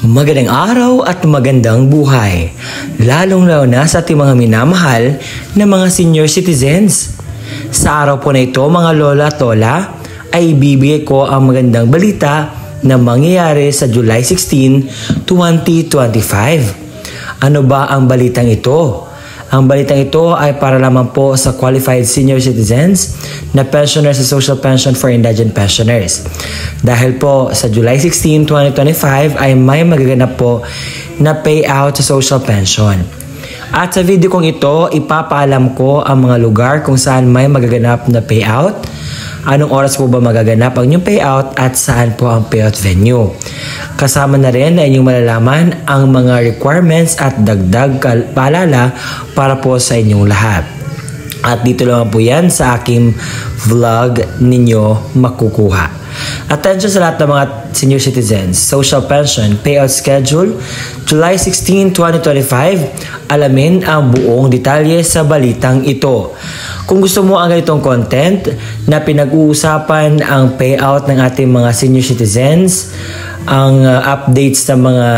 Magandang araw at magandang buhay, lalong-lalo na sa ating mga minamahal na mga senior citizens. Sa araw po na ito mga lola at lola, ay ibibigay ko ang magandang balita na mangyayari sa July 16, 2025. Ano ba ang balitang ito? Ang balitang ito ay para lamang po sa qualified senior citizens na pensioners sa Social Pension for Indigent Pensioners. Dahil po sa July 16, 2025 ay may magaganap po na payout sa social pension. At sa video kong ito, ipapaalam ko ang mga lugar kung saan may magaganap na payout, anong oras po ba magaganap ang inyong payout at saan po ang payout venue. Kasama na rin na inyong malalaman ang mga requirements at dagdag paalala para po sa inyong lahat. At dito lang po yan sa aking vlog ninyo makukuha. Attention sa lahat ng mga senior citizens. Social Pension Payout Schedule July 16, 2025. Alamin ang buong detalye sa balitang ito. Kung gusto mo ang ganitong content na pinag-uusapan ang payout ng ating mga senior citizens, ang updates ng mga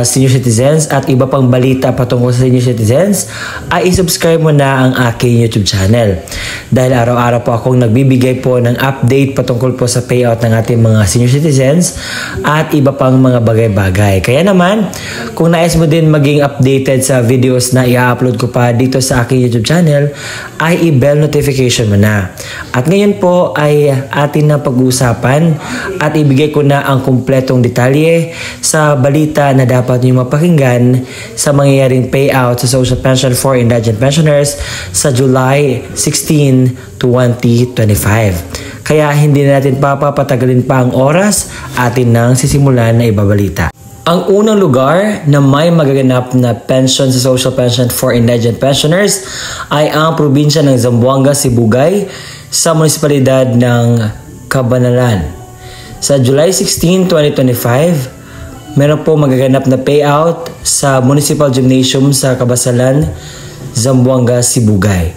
senior citizens at iba pang balita patungkol sa senior citizens, ay isubscribe mo na ang aking YouTube channel. Dahil araw-araw po akong nagbibigay po ng update patungkol po sa payout ng ating mga senior citizens at iba pang mga bagay-bagay. Kaya naman, kung nais mo din maging updated sa videos na i-upload ko pa dito sa aking YouTube channel, ay i-bell notification mo na. At ngayon po ay atin na pag-uusapan at ibigay ko na ang kumpletong detalye sa balita na dapat nyo mapakinggan sa mangyayaring payout sa Social Pension for Indigent Pensioners sa July 16, 2025. Kaya hindi na natin papapatagalin pa ang oras, atin nang sisimulan na ibabalita. Ang unang lugar na may magaganap na pension sa Social Pension for Indigent Pensioners ay ang probinsya ng Zamboanga, Sibugay sa munisipalidad ng Cabanalan. Sa July 16, 2025, meron po magaganap na payout sa Municipal Gymnasium sa Cabasalan, Zamboanga, Sibugay.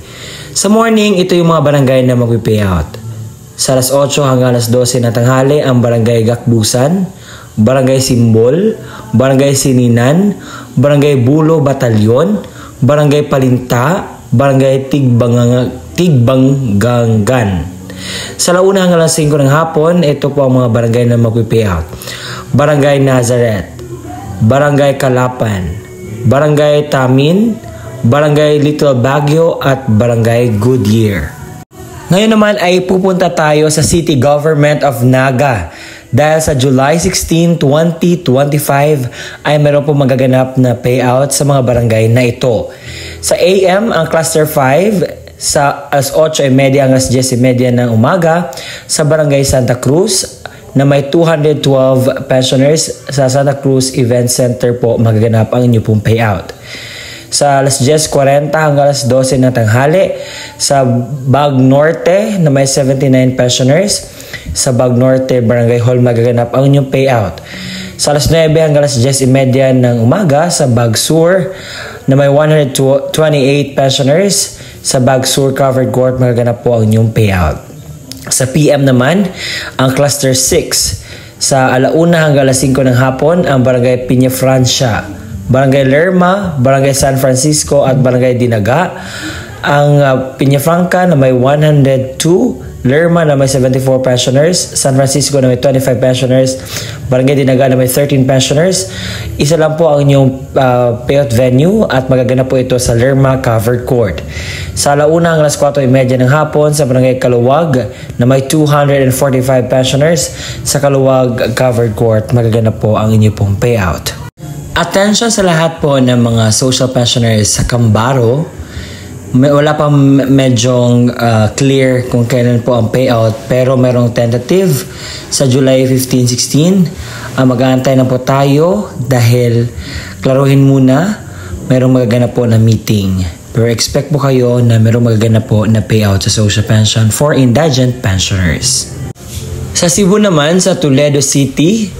Sa morning, ito yung mga barangay na mag-payout. Sa alas 8 hanggang alas 12 na tanghali, ang barangay Gakbusan, barangay Simbol, barangay Sininan, barangay Bulo Batalyon, barangay Palinta, barangay Tigbanggangan. Sa launa hanggang alas 5 ng hapon, ito po ang mga barangay na mag-payout. Barangay Nazareth, Barangay Kalapan, Barangay Tamin, Barangay Little Baguio at Barangay Goodyear. Ngayon naman ay pupunta tayo sa City Government of Naga dahil sa July 16, 2025 ay meron po magaganap na payout sa mga barangay na ito. Sa AM, ang Cluster 5 sa alas 8:30 hanggang alas 10:30 ng umaga sa Barangay Santa Cruz na may 212 pensioners sa Santa Cruz Event Center po magaganap ang inyo pong payout. Sa alas 10:40 hanggang alas 12 ng tanghali sa Bag Norte na may 79 pensioners sa Bag Norte Barangay Hall magaganap ang inyong payout. Sa alas 9 hanggang alas 10:30 ng umaga sa Bag Sur na may 128 pensioners sa Bag Sur Covered Court magaganap po ang inyong payout. Sa PM naman, ang Cluster 6 sa alauna hanggang alas 5 ng hapon ang Barangay Piña Francia, Barangay Lerma, Barangay San Francisco at Barangay Dinaga. Ang Piña Franca na may 102, Lerma na may 74 pensioners, San Francisco na may 25 pensioners, Barangay Dinaga na may 13 pensioners. Isa lang po ang inyong payout venue at magaganap po ito sa Lerma Covered Court. Sa alauna ang alas 4:30 ng hapon sa Barangay Kaluwag na may 245 pensioners sa Kaluwag Covered Court magaganap po ang inyong pong payout. Attention sa lahat po ng mga social pensioners sa Cambaro. Wala pa medyong clear kung kailan po ang payout pero merong tentative sa July 15-16. Mag-aantay na po tayo dahil klaruhin muna merong magaganap po na meeting. Pero expect po kayo na merong magaganap po na payout sa Social Pension for Indigent Pensioners. Sa Cebu naman, sa Toledo City,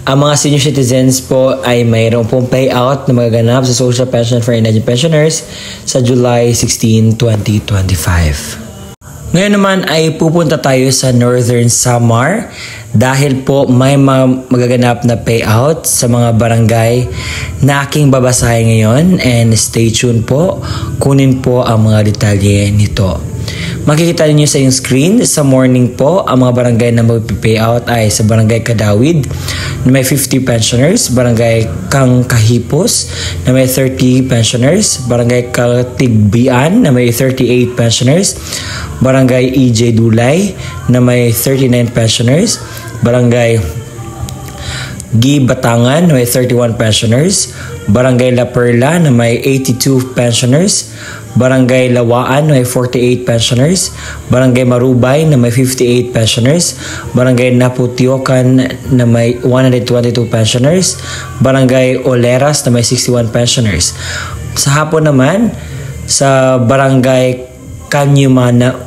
ang mga senior citizens po ay mayroon pong payout na magaganap sa Social Pension for Indigent Pensioners sa July 16, 2025. Ngayon naman ay pupunta tayo sa Northern Samar dahil po may magaganap na payout sa mga barangay na aking babasahin ngayon, and stay tuned po, kunin po ang mga detalye nito. Makikita niyo sa yung screen, sa morning po, ang mga barangay na mag-payout ay sa Barangay Kadawid na may 50 pensioners, Barangay Kangkahipos na may 30 pensioners, Barangay Katigbian na may 38 pensioners, Barangay EJ Dulay na may 39 pensioners, Barangay Gibatangan na may 31 pensioners, Barangay La Perla na may 82 pensioners, Barangay Lawaan na may 48 pensioners, Barangay Marubay na may 58 pensioners, Barangay Naputiokan na may 122 pensioners, Barangay Oleras na may 61 pensioners. Sa hapon naman, sa Barangay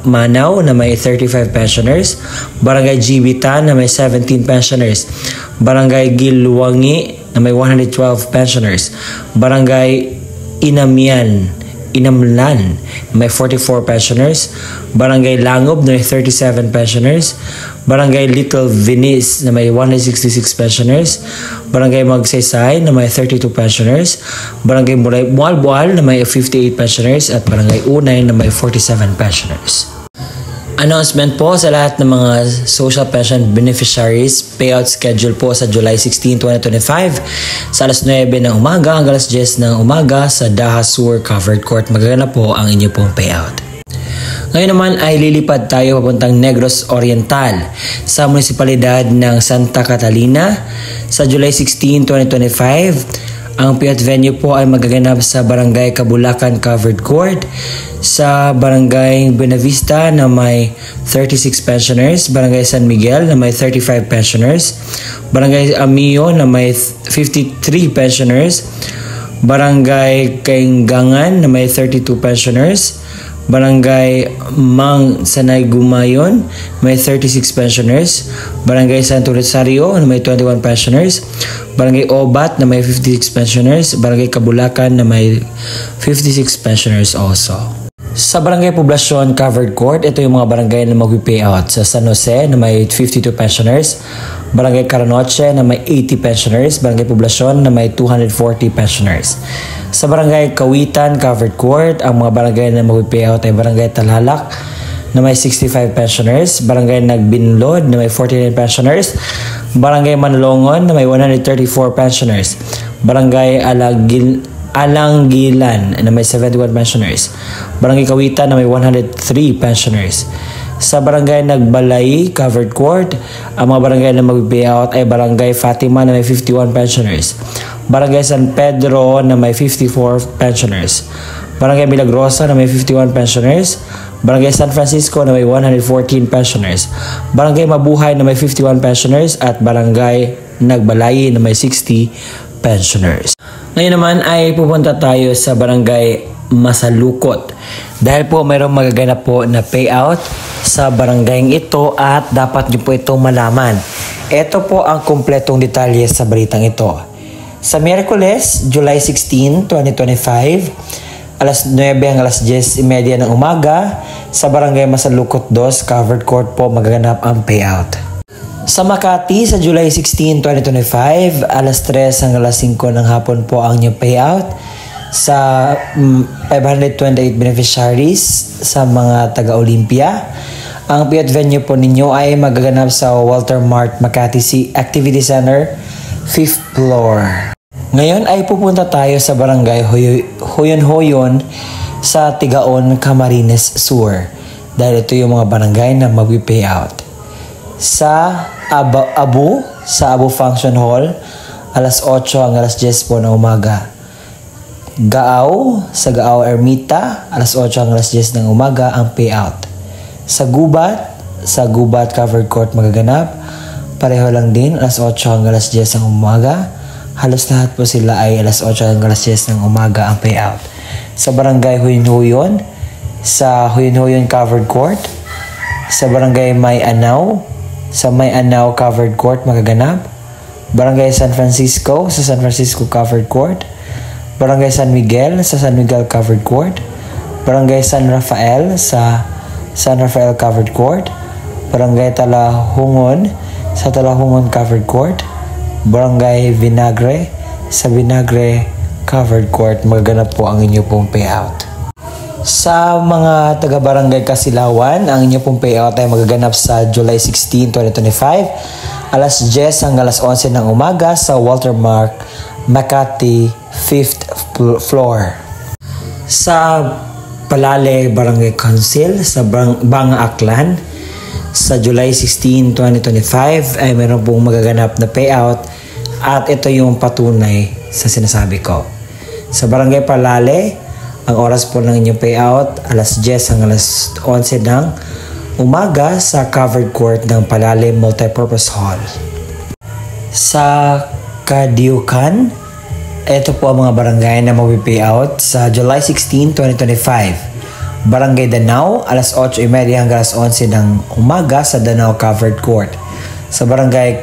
Manaw na may 35 pensioners, Barangay Gibitan na may 17 pensioners, Barangay Gilwangi na may 112 pensioners, Barangay Inamlan may 44 pensioners, Barangay Langob na may 37 pensioners, Barangay Little Venice na may 166 pensioners, Barangay Magsaysay na may 32 pensioners, Barangay Bual na may 58 pensioners, at Barangay Unay na may 47 pensioners. Announcement po sa lahat ng mga social pension beneficiaries, payout schedule po sa July 16, 2025 sa alas 9 ng umaga hanggang alas 10 ng umaga sa Daha Sur Covered Court. Magaganap po ang inyo pong payout. Ngayon naman ay lilipad tayo papuntang Negros Oriental sa munisipalidad ng Santa Catalina sa July 16, 2025. Ang payout venue po ay magaganap sa Barangay Kabulakan Covered Court, sa Barangay Buenavista na may 36 pensioners, Barangay San Miguel na may 35 pensioners, Barangay Amio na may 53 pensioners, Barangay Kaingangan na may 32 pensioners, Barangay Mang Sanay Gumayon may 36 pensioners, Barangay Santo Rosario na may 21 pensioners, Barangay Obat na may 56 pensioners, Barangay Kabulakan na may 56 pensioners also. Sa Barangay Poblacion Covered Court, ito yung mga barangay na mag-payout. Sa San Jose na may 52 pensioners, Barangay Caranoche na may 80 pensioners, Barangay Poblacion na may 240 pensioners. Sa Barangay Kawitan Covered Court, ang mga barangay na mag-payout ay Barangay Talalak na may 65 pensioners, Barangay Nagbinlod na may 49 pensioners, Barangay Manlongon na may 134 pensioners, Barangay Alanggilan na may 71 pensioners, Barangay Kawitan na may 103 pensioners. Sa Barangay Nagbalay Covered Court, ang mga barangay na mag-payout ay Barangay Fatima na may 51 pensioners, Barangay San Pedro na may 54 pensioners, Barangay Milagrosa na may 51 pensioners, Barangay San Francisco na may 114 pensioners, Barangay Mabuhay na may 51 pensioners, at Barangay Nagbalay na may 60 pensioners. Ngayon naman ay pupunta tayo sa Barangay Masalukot dahil po mayroong magaganap po na payout sa barangay ito at dapat niyo po itong malaman. Ito po ang kumpletong detalye sa balitang ito. Sa Miyerkules, July 16, 2025, alas 9 hanggang alas 10:30 ng umaga, sa Barangay Masalukot 2 Covered Court po magaganap ang payout. Sa Makati, sa July 16, 2025, alas 3 hanggang alas 5 ng hapon po ang inyong payout sa 528 beneficiaries sa mga taga-Olympia. Ang payout venue po ninyo ay magaganap sa Walter Mart Makati Activity Center, 5th floor. Ngayon ay pupunta tayo sa Barangay Hoyon-Hoyon sa Tigaon, Camarines Sur dahil ito yung mga barangay na mag-payout. Sa Abu Function Hall, alas 8 hanggang alas 10 po ng umaga. Sa Gaaw Ermita, alas 8 hanggang alas 10 ng umaga ang payout. Sa Gubat Covered Court magaganap, pareho lang din, alas 8 hanggang alas 10 ng umaga. Halos lahat po sila ay alas 8 hanggang alas 10 ng umaga ang payout. Sa Barangay Huyon-Huyon, sa Huyon-Huyon Covered Court, sa Barangay May Anaw Covered Court magaganap, Barangay San Francisco sa San Francisco Covered Court, Barangay San Miguel sa San Miguel Covered Court, Barangay San Rafael sa San Rafael Covered Court, Barangay Talahungon sa Talahungon Covered Court, Barangay Vinagre sa Vinagre Covered Court. Magaganap po ang inyo pong payout. Sa mga taga-barangay Kasilawan, ang inyo pong payout ay magaganap sa July 16, 2025, alas 10 hanggang alas 11 ng umaga sa Walter Mark, Makati 5th floor. Sa Palale Barangay Council sa Banga Aklan, sa July 16, 2025 ay meron pong magaganap na payout at ito yung patunay sa sinasabi ko. Sa Barangay Palale, ang oras po ng inyong payout alas 10 hanggang alas 11 ng umaga sa covered court ng Palale Multipurpose Hall. Sa Kadiukan, ito po ang mga barangay na mag-payout sa July 16, 2025. Barangay Danao, alas 8:30 hanggang alas 11 ng umaga sa Danao Covered Court. Sa Barangay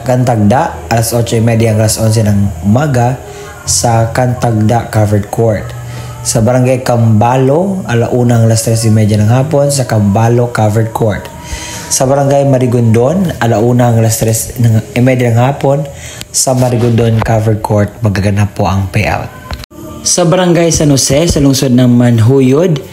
Cantagda, alas 8:30 hanggang alas 11 ng umaga sa Cantagda Covered Court. Sa Barangay Cambalo, alauna hanggang alas 3:30 ng hapon sa Cambalo Covered Court. Sa Barangay Marigondon, alauna hanggang alas 3:30 ng hapon sa Marigondon Covered Court. Magaganap po ang payout. Sa Barangay San Jose, sa lungsod ng Manhuyod,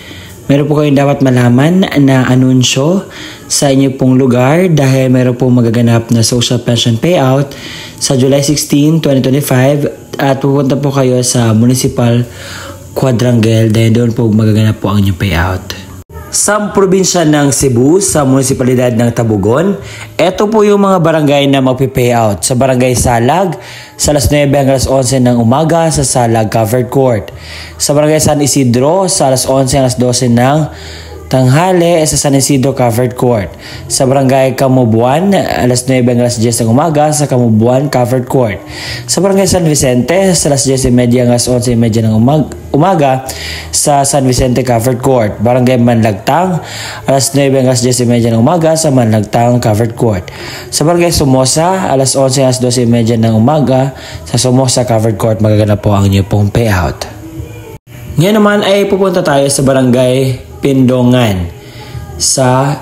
meron po kayong dapat malaman na anunsyo sa inyo pong lugar dahil meron po magaganap na social pension payout sa July 16, 2025 at pupunta po kayo sa Municipal Quadrangle dahil doon po magaganap po ang inyong payout. Sa probinsya ng Cebu, sa munisipalidad ng Tabugon, ito po yung mga barangay na magpipayout. Sa Barangay Salag, sa alas 9 hanggang alas 11 ng umaga sa Salag Covered Court. Sa Barangay San Isidro, sa alas 11 hanggang alas 12 ng tanghali sa San Isidro Covered Court. Sa Barangay Camubuan, alas 9 hanggang alas 10 ng umaga sa Camubuan Covered Court. Sa Barangay San Vicente, sa alas 10:30 hanggang alas 11:30 ng umaga sa San Vicente Covered Court. Barangay Manlagtang, alas 9 hanggang alas 10:30 ng umaga sa Manlagtang Covered Court. Sa Barangay Somoza, alas 11 hanggang alas 12:30 ng umaga sa Somoza Covered Court. Magaganap po ang inyong pong payout. Ngayon naman ay pupunta tayo sa Barangay Pindongan sa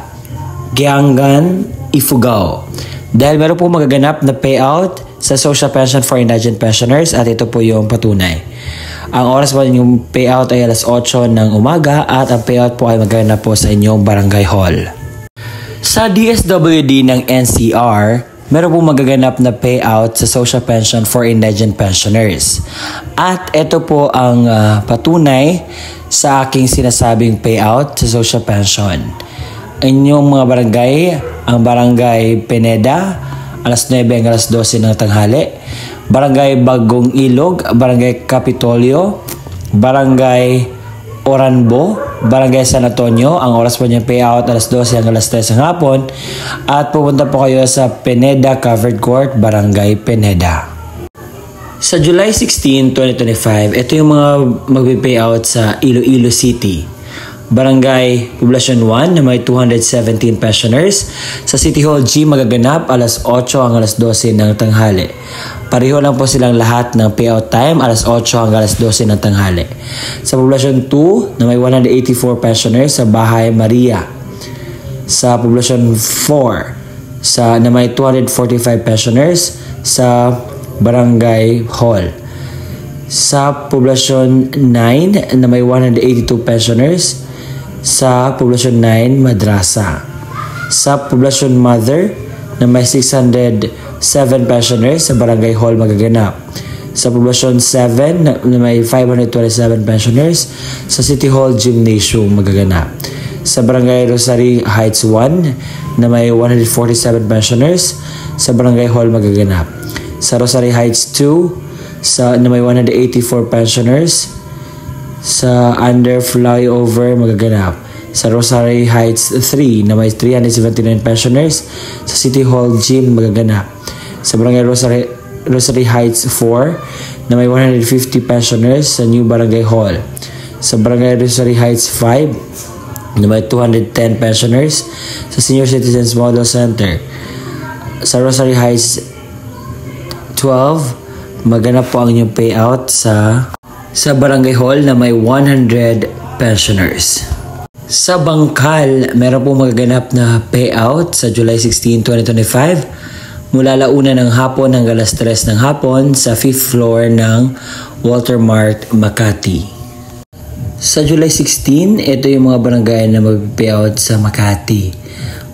Giangan, Ifugao. Dahil meron po magaganap na payout sa Social Pension for Indigent Pensioners at ito po yung patunay. Ang oras po yung payout ay alas 8 ng umaga at ang payout po ay magaganap po sa inyong barangay hall. Sa DSWD ng NCR, meron po magaganap na payout sa Social Pension for Indigent Pensioners. At ito po ang patunay sa aking sinasabing payout sa social pension. Inyong mga barangay, ang Barangay Pineda, alas 9 hanggang alas 12 ng tanghali. Barangay Bagong Ilog, Barangay Capitolio, Barangay Oranbo, Barangay San Antonio. Ang oras po niyang payout alas 12 hanggang alas 3 ng hapon. At pupunta po kayo sa Pineda Covered Court, Barangay Pineda. Sa July 16, 2025, ito yung mga magpipayout sa Iloilo City. Barangay Poblacion 1 na may 217 pensioners. Sa City Hall G magaganap alas 8 hanggang alas 12 ng tanghali. Pareho lang po silang lahat ng payout time alas 8 hanggang alas 12 ng tanghali. Sa Poblacion 2 na may 184 pensioners sa Bahay Maria. Sa Poblacion 4 na may 245 pensioners sa Barangay Hall. Sa Poblacion 9 na may 182 pensioners sa Poblacion 9 Madrasa. Sa Poblacion Mother na may 607 pensioners sa Barangay Hall magaganap. Sa Poblacion 7 na may 527 pensioners sa City Hall Gymnasium magaganap. Sa Barangay Rosary Heights 1 na may 147 pensioners sa Barangay Hall magaganap. Sa Rosary Heights 2 na may 184 pensioners sa Under Flyover magaganap. Sa Rosary Heights 3 na may 379 pensioners sa City Hall Gym magaganap. Sa Barangay Rosary Heights 4 na may 150 pensioners sa New Barangay Hall. Sa Barangay Rosary Heights 5 na may 210 pensioners sa Senior Citizens Model Center. Sa Rosary Heights 12, maganap po ang inyong payout sa Barangay Hall na may 100 pensioners. Sa Bangkal, meron pong magaganap na payout sa July 16, 2025 mula launa ng hapon hanggang alas 3 ng hapon sa 5th floor ng Walter Mart, Makati. Sa July 16, ito yung mga barangay na mag-payout sa Makati.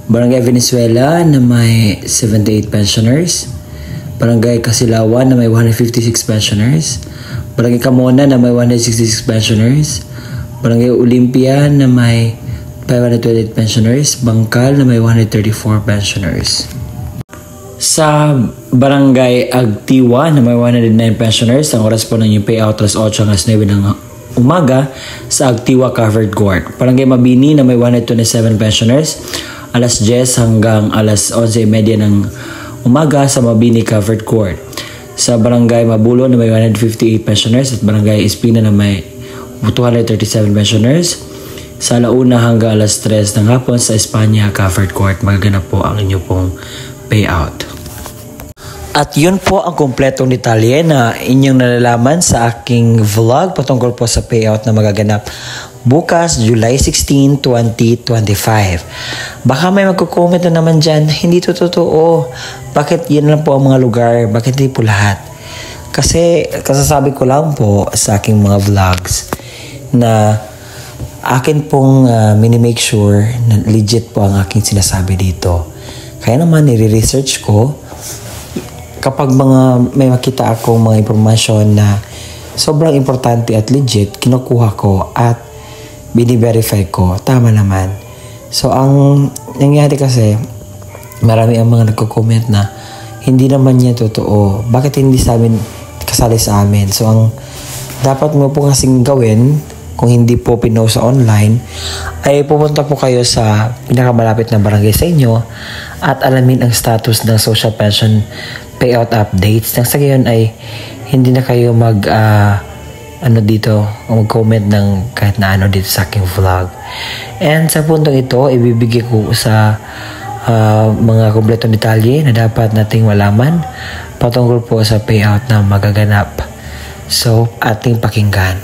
Barangay Venezuela na may 78 pensioners, Barangay Kasilawan na may 156 pensioners, Barangay Camona na may 166 pensioners, Barangay Olympia na may 528 pensioners, Bangkal na may 134 pensioners. Sa Barangay Agtiwa na may 109 pensioners, ang oras po ng yung payout alas 8 hanggang 9 ng umaga sa Agtiwa Covered Court. Barangay Mabini na may 127 pensioners, alas 10 hanggang alas 11:30 ng umaga sa Mabini Covered Court. Sa Barangay Mabulo na may 158 pensioners at Barangay Espina na may 237 pensioners. Sa Launa hanggang alas 3 ng hapon sa Espanya Covered Court, magaganap po ang inyo pong payout. At yun po ang kumpletong detalye na inyong nalalaman sa aking vlog patungkol po sa payout na magaganap bukas, July 16, 2025. Baka may magko-comment na naman dyan, hindi to totoo. Bakit yan lang po ang mga lugar? Bakit hindi po lahat? Kasi kasasabi ko lang po sa aking mga vlogs na akin pong mini-make sure na legit po ang aking sinasabi dito. Kaya naman nire-research ko kapag may makita akong mga impormasyon na sobrang importante at legit, kinukuha ko at bini-verify ko. Tama naman. So ang nangyari kasi, marami ang mga nagko-comment na hindi naman yan totoo. Bakit hindi kasali sa amin? So ang dapat mo po kasing gawin, kung hindi po pinost sa online, ay pupunta po kayo sa pinakamalapit na barangay sa inyo at alamin ang status ng social pension payout updates. Nang sa gayon ay hindi na kayo mag-comment ng kahit na ano dito sa aking vlog. And sa puntong ito, ibibigay ko sa mga kumpletong detalye na dapat nating malaman patungkol po sa payout na magaganap. So, ating pakinggan.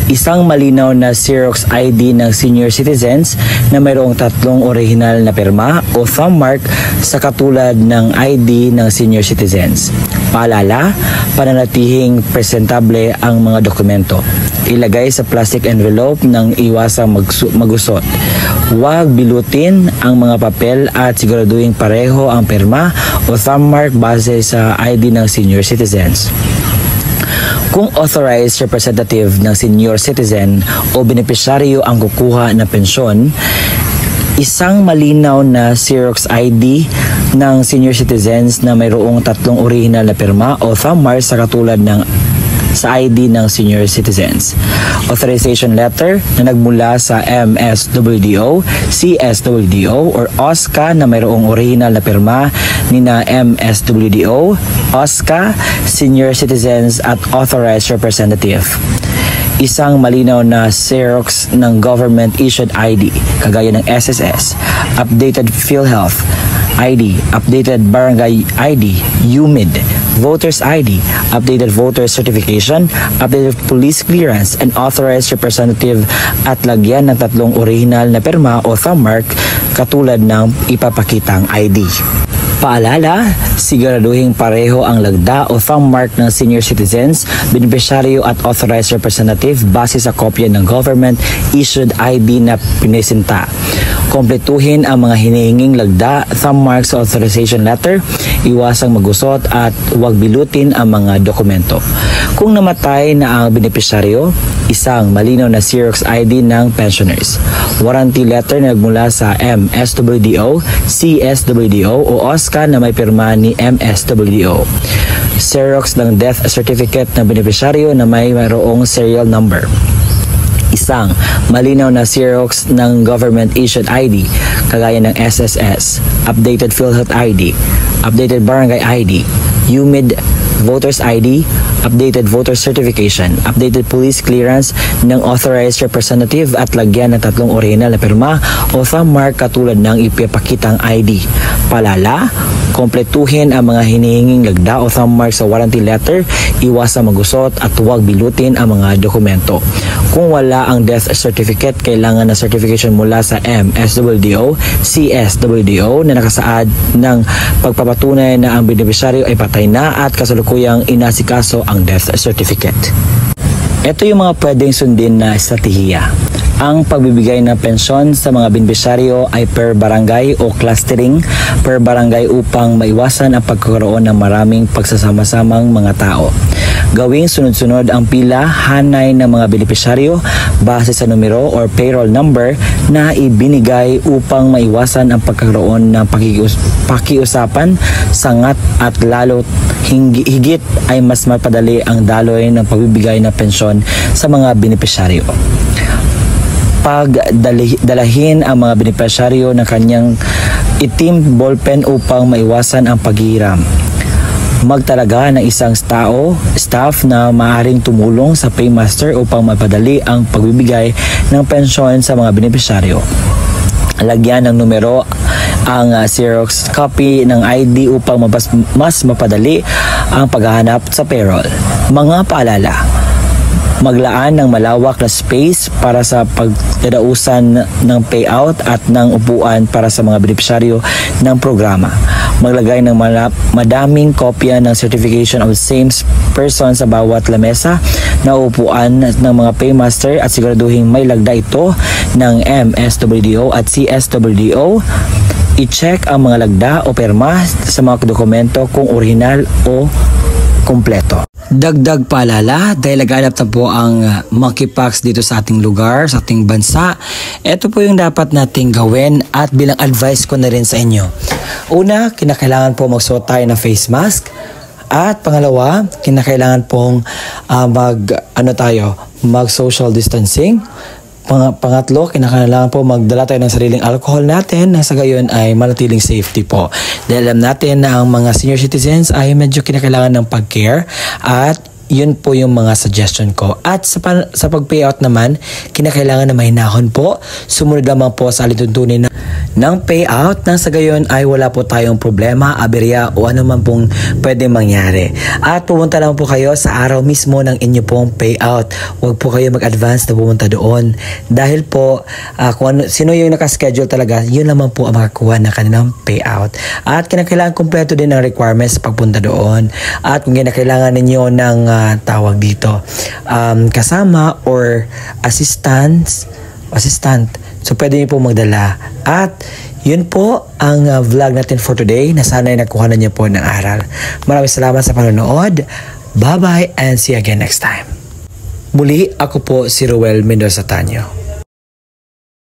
Isang malinaw na Xerox ID ng senior citizens na mayroong 3 orihinal na pirma o thumb mark sa katulad ng ID ng senior citizens. Paalala, pananatihing presentable ang mga dokumento. Ilagay sa plastic envelope nang iwasang magusot. Huwag bilutin ang mga papel at siguraduhin pareho ang pirma o thumb mark base sa ID ng senior citizens. Kung authorized representative ng senior citizen o benepisyaryo ang kukuha ng pensyon, isang malinaw na Xerox ID ng senior citizens na mayroong 3 original na pirma o thumb mark sa katulad ng sa ID ng senior citizens. Authorization letter na nagmula sa MSWDO, CSWDO, or OSCA na mayroong original na pirma ni na MSWDO, OSCA, senior citizens at authorized representative. Isang malinaw na Xerox ng government-issued ID, kagaya ng SSS, updated PhilHealth ID, updated Barangay ID, UMID, Voters ID, updated voter certification, updated police clearance, and authorized representative at lagyan ng 3 original na pirma o thumb mark katulad ng ipapakitang ID. Paalala, siguraduhin pareho ang lagda o thumb mark ng senior citizens, benepisyaryo at authorized representative base sa kopya ng government-issued ID na pinesinta. Kompletuhin ang mga hinihinging lagda, thumb marks sa authorization letter, iwasang magusot at huwag bilutin ang mga dokumento. Kung namatay na ang benepisyaryo, isang malinaw na Xerox ID ng pensioners. Warranty letter na nagmula sa MSWDO, CSWDO o OSCA na may pirma ni MSWDO. Xerox ng death certificate ng benepisyaryo na may mayroong serial number. Isang malinaw na Xerox ng government-issued ID, kagaya ng SSS, updated PhilHealth ID, updated Barangay ID, UMID, voter's ID, updated voter certification, updated police clearance ng authorized representative at lagyan ng 3 original na pirma o thumb mark katulad ng ipapakitang ID. Palala, kompletuhin ang mga hinihinging lagda o thumb mark sa warranty letter, iwasang magusot at huwag bilutin ang mga dokumento. Kung wala ang death certificate, kailangan na certification mula sa MSWDO, CSWDO na nakasaad ng pagpapatunay na ang beneficiaryo ay patay na at kasalukuyang inasikaso ang death certificate. Ito yung mga pwedeng sundin na estratehiya. Ang pagbibigay ng pensyon sa mga beneficiaryo ay per barangay o clustering per barangay upang maiwasan ang pagkakaroon ng maraming pagsasama-samang mga tao. Gawing sunod-sunod ang pila hanay ng mga beneficiaryo base sa numero or payroll number na ibinigay upang maiwasan ang pagkakaroon ng pakiusapan, sangat at lalo higit ay mas mapadali ang daloy ng pagbibigay ng pensyon sa mga beneficiaryo. Pagdalahin ang mga beneficiaryo ng kanyang itim ballpen upang maiwasan ang paghihiram. Magtalaga ng isang staff na maaaring tumulong sa paymaster upang mapadali ang pagbibigay ng pensyon sa mga beneficiaryo. Lagyan ng numero ang Xerox copy ng ID upang mas mapadali ang paghahanap sa payroll. Mga paalala: maglaan ng malawak na space para sa pagdadausan ng payout at ng upuan para sa mga beneficiaryo ng programa. Maglagay ng madaming kopya ng certification of same person sa bawat lamesa na upuan ng mga paymaster at siguraduhin may lagda ito ng MSWDO at CSWDO. I-check ang mga lagda o perma sa mga dokumento kung original o kompleto. Dagdag paalala, dahil laganap na po ang monkeypox dito sa ating lugar, sa ating bansa, ito po yung dapat nating gawin at bilang advice ko na rin sa inyo. Una, kinakailangan po magsuot tayo ng face mask. At pangalawa, kinakailangan pong mag-social distancing. Pangatlo, kinakailangan po magdala tayo ng sariling alcohol natin na sa gayon ay manatiling safety po. Dahil alam natin na ang mga senior citizens ay medyo kinakailangan ng pag-care at yun po yung mga suggestion ko. At sa pag-payout naman, kinakailangan na mahinahon po. Sumunod lamang po sa alituntunin ng payout nang sa gayon ay wala po tayong problema, aberya o ano man pong pwede mangyari. At pumunta lang po kayo sa araw mismo ng inyo pong payout. Huwag po kayo mag-advance na pumunta doon. Dahil po, kung sino yung nakaschedule talaga, yun naman po ang makakuha ng kanilang payout. At kinakailangan kompleto din ng requirements sa pagpunta doon. At kung kinakailangan ninyo ng tawag dito kasama or assistant, so pwede niyo po magdala. At yun po ang vlog natin for today na sana'y nakuha na niyo po ng aral. Maraming salamat sa panonood. Bye bye and see you again next time. Muli, ako po si Ruel Mendoza Tanyo.